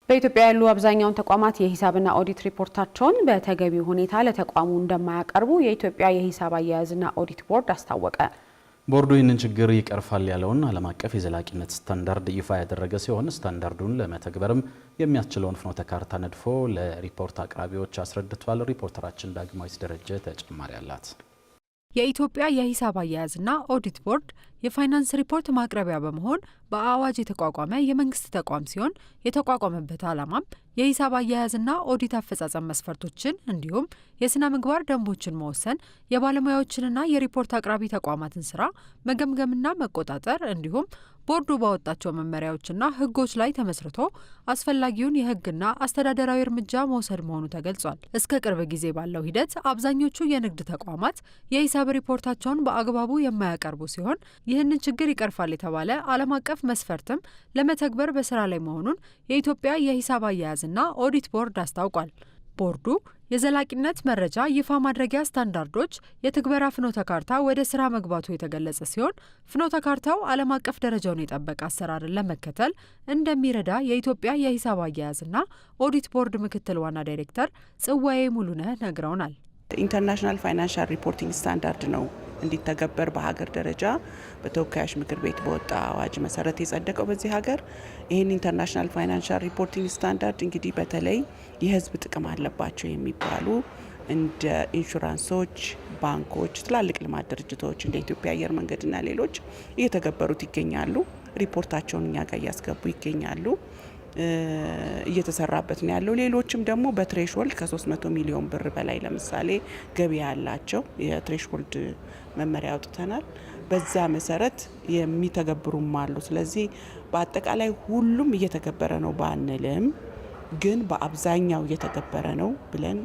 በኢትዮጵያ ያሉ አብዛኛውን ተቋማት የሂሳብና ኦዲት ሪፖርታቸውን በተገቢው ሁኔታ ለተቋሙ እንደማያቀርቡ የኢትዮጵያ የሂሳብ አያያዝና ኦዲት ቦርድ አስታወቀ። ቦርዱ ይህንን ችግር ይቀርፋል ያለውን ዓለም አቀፍ የዘላቂነት ስታንዳርድ ይፋ ያደረገ ሲሆን ስታንዳርዱን ለመተግበርም የሚያስችለውን ፍኖተ ካርታ ነድፎ ለሪፖርት አቅራቢዎች አስረድቷል። ሪፖርተራችን ዳግማዊት ደረጀ ተጨማሪ አላት። የኢትዮጵያ የሂሳብ አያያዝና ኦዲት ቦርድ የፋይናንስ ሪፖርት ማቅረቢያ በመሆን በአዋጅ የተቋቋመ የመንግስት ተቋም ሲሆን የተቋቋመበት ዓላማም የሂሳብ አያያዝና ኦዲት አፈጻጸም መስፈርቶችን እንዲሁም የስነ ምግባር ደንቦችን መወሰን፣ የባለሙያዎችንና የሪፖርት አቅራቢ ተቋማትን ስራ መገምገምና መቆጣጠር እንዲሁም ቦርዱ ባወጣቸው መመሪያዎችና ህጎች ላይ ተመስርቶ አስፈላጊውን የህግና አስተዳደራዊ እርምጃ መውሰድ መሆኑ ተገልጿል። እስከ ቅርብ ጊዜ ባለው ሂደት አብዛኞቹ የንግድ ተቋማት የሂሳብ ሪፖርታቸውን በአግባቡ የማያቀርቡ ሲሆን ይህንን ችግር ይቀርፋል የተባለ ዓለም አቀፍ መስፈርትም ለመተግበር በስራ ላይ መሆኑን የኢትዮጵያ የሂሳብ አያያዝና ኦዲት ቦርድ አስታውቋል። ቦርዱ የዘላቂነት መረጃ ይፋ ማድረጊያ ስታንዳርዶች የትግበራ ፍኖተ ካርታ ወደ ስራ መግባቱ የተገለጸ ሲሆን ፍኖተ ካርታው ዓለም አቀፍ ደረጃውን የጠበቀ አሰራርን ለመከተል እንደሚረዳ የኢትዮጵያ የሂሳብ አያያዝና ኦዲት ቦርድ ምክትል ዋና ዳይሬክተር ጽዋዬ ሙሉነህ ነግረውናል። ኢንተርናሽናል ፋይናንሻል ሪፖርቲንግ ስታንዳርድ ነው እንዲተገበር በሀገር ደረጃ በተወካዮች ምክር ቤት በወጣ አዋጅ መሰረት የጸደቀው በዚህ ሀገር። ይህን ኢንተርናሽናል ፋይናንሻል ሪፖርቲንግ ስታንዳርድ እንግዲህ በተለይ የህዝብ ጥቅም አለባቸው የሚባሉ እንደ ኢንሹራንሶች፣ ባንኮች፣ ትላልቅ ልማት ድርጅቶች እንደ ኢትዮጵያ አየር መንገድና ሌሎች እየተገበሩት ይገኛሉ። ሪፖርታቸውን እኛ ጋር እያስገቡ ይገኛሉ። እየተሰራበት ነው ያለው። ሌሎችም ደግሞ በትሬሽሆልድ ከ300 ሚሊዮን ብር በላይ ለምሳሌ ገቢ ያላቸው የትሬሽሆልድ መመሪያ አውጥተናል። በዛ መሰረት የሚተገብሩም አሉ። ስለዚህ በአጠቃላይ ሁሉም እየተገበረ ነው ባንልም ግን በአብዛኛው እየተገበረ ነው ብለን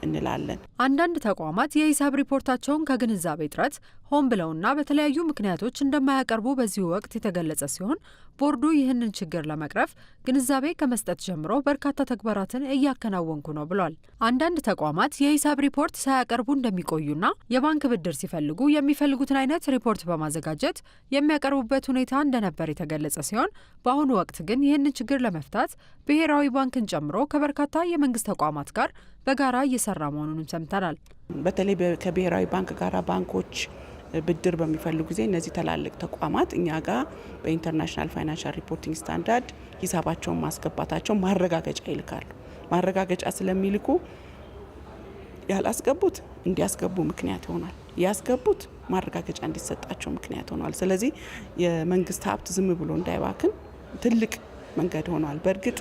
እንላለን። አንዳንድ ተቋማት የሂሳብ ሪፖርታቸውን ከግንዛቤ እጥረት ሆን ብለውና በተለያዩ ምክንያቶች እንደማያቀርቡ በዚሁ ወቅት የተገለጸ ሲሆን ቦርዱ ይህንን ችግር ለመቅረፍ ግንዛቤ ከመስጠት ጀምሮ በርካታ ተግባራትን እያከናወንኩ ነው ብሏል። አንዳንድ ተቋማት የሂሳብ ሪፖርት ሳያቀርቡ እንደሚቆዩና የባንክ ብድር ሲፈልጉ የሚፈልጉትን አይነት ሪፖርት በማዘጋጀት የሚያቀርቡበት ሁኔታ እንደነበር የተገለጸ ሲሆን በአሁኑ ወቅት ግን ይህንን ችግር ለመፍታት ብሔራዊ ባንክን ጨምሮ ከበርካታ የመንግስት ተቋማት ጋር በጋራ እየሰራ መሆኑንም ሰምተናል። በተለይ ከብሔራዊ ባንክ ጋር ባንኮች ብድር በሚፈልጉ ጊዜ እነዚህ ትላልቅ ተቋማት እኛ ጋር በኢንተርናሽናል ፋይናንሻል ሪፖርቲንግ ስታንዳርድ ሂሳባቸውን ማስገባታቸው ማረጋገጫ ይልካሉ። ማረጋገጫ ስለሚልኩ ያላስገቡት እንዲያስገቡ ምክንያት ይሆናል፣ ያስገቡት ማረጋገጫ እንዲሰጣቸው ምክንያት ሆኗል። ስለዚህ የመንግስት ሀብት ዝም ብሎ እንዳይባክን ትልቅ መንገድ ሆኗል። በእርግጥ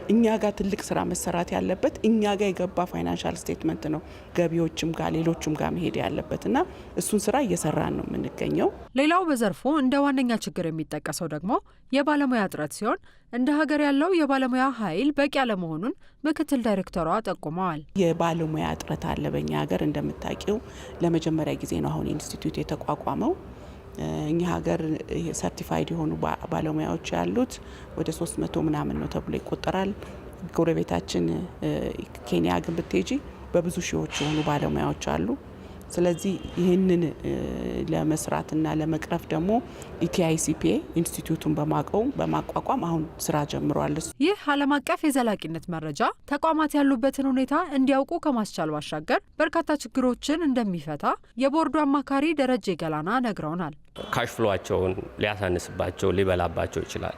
እኛ ጋር ትልቅ ስራ መሰራት ያለበት እኛ ጋር የገባ ፋይናንሻል ስቴትመንት ነው ገቢዎችም ጋር ሌሎችም ጋር መሄድ ያለበትና እሱን ስራ እየሰራን ነው የምንገኘው። ሌላው በዘርፉ እንደ ዋነኛ ችግር የሚጠቀሰው ደግሞ የባለሙያ እጥረት ሲሆን እንደ ሀገር ያለው የባለሙያ ኃይል በቂ ያለመሆኑን ምክትል ዳይሬክተሯ ጠቁመዋል። የባለሙያ እጥረት አለ በእኛ ሀገር። እንደምታውቂው ለመጀመሪያ ጊዜ ነው አሁን ኢንስቲትዩት የተቋቋመው። እኛ ሀገር ሰርቲፋይድ የሆኑ ባለሙያዎች ያሉት ወደ 300 ምናምን ነው ተብሎ ይቆጠራል። ጎረቤታችን ኬንያ ግን ብትሄጂ በብዙ ሺዎች የሆኑ ባለሙያዎች አሉ። ስለዚህ ይህንን ለመስራትና ለመቅረፍ ደግሞ ኢቲአይሲፒኤ ኢንስቲትዩቱን በማቋቋም አሁን ስራ ጀምሯል። ይህ ዓለም አቀፍ የዘላቂነት መረጃ ተቋማት ያሉበትን ሁኔታ እንዲያውቁ ከማስቻል ባሻገር በርካታ ችግሮችን እንደሚፈታ የቦርዱ አማካሪ ደረጀ ገላና ነግረውናል። ካሽ ፍሎአቸውን ሊያሳንስባቸው፣ ሊበላባቸው ይችላል።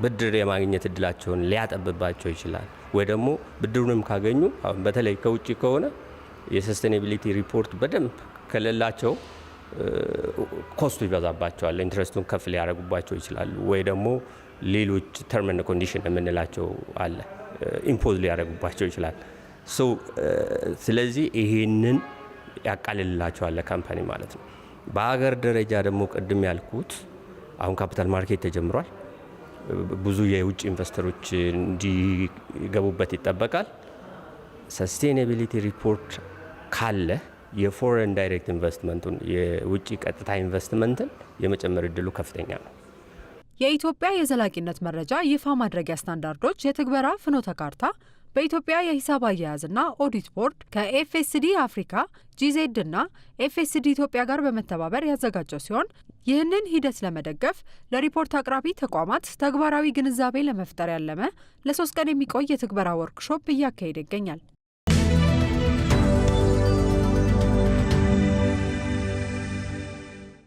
ብድር የማግኘት እድላቸውን ሊያጠብባቸው ይችላል። ወይ ደግሞ ብድሩንም ካገኙ በተለይ ከውጭ ከሆነ የሰስቴኔቢሊቲ ሪፖርት በደንብ ከሌላቸው ኮስቱ ይበዛባቸዋል። ኢንትረስቱን ከፍ ሊያደርጉባቸው ይችላሉ። ወይ ደግሞ ሌሎች ተርም ኤንድ ኮንዲሽን የምንላቸው አለ ኢምፖዝ ሊያደርጉባቸው ይችላል። ስለዚህ ይሄንን ያቃልልላቸዋል ካምፓኒ ማለት ነው። በሀገር ደረጃ ደግሞ ቅድም ያልኩት አሁን ካፒታል ማርኬት ተጀምሯል። ብዙ የውጭ ኢንቨስተሮች እንዲገቡበት ይጠበቃል። ሰስቴኔቢሊቲ ሪፖርት ካለ የፎሬን ዳይሬክት ኢንቨስትመንቱን የውጭ ቀጥታ ኢንቨስትመንትን የመጨመር እድሉ ከፍተኛ ነው። የኢትዮጵያ የዘላቂነት መረጃ ይፋ ማድረጊያ ስታንዳርዶች የትግበራ ፍኖተ ካርታ በኢትዮጵያ የሂሳብ አያያዝና ኦዲት ቦርድ ከኤፍኤስዲ አፍሪካ፣ ጂዜድ እና ኤፍኤስዲ ኢትዮጵያ ጋር በመተባበር ያዘጋጀው ሲሆን ይህንን ሂደት ለመደገፍ ለሪፖርት አቅራቢ ተቋማት ተግባራዊ ግንዛቤ ለመፍጠር ያለመ ለ3 ቀን የሚቆይ የትግበራ ወርክሾፕ እያካሄደ ይገኛል።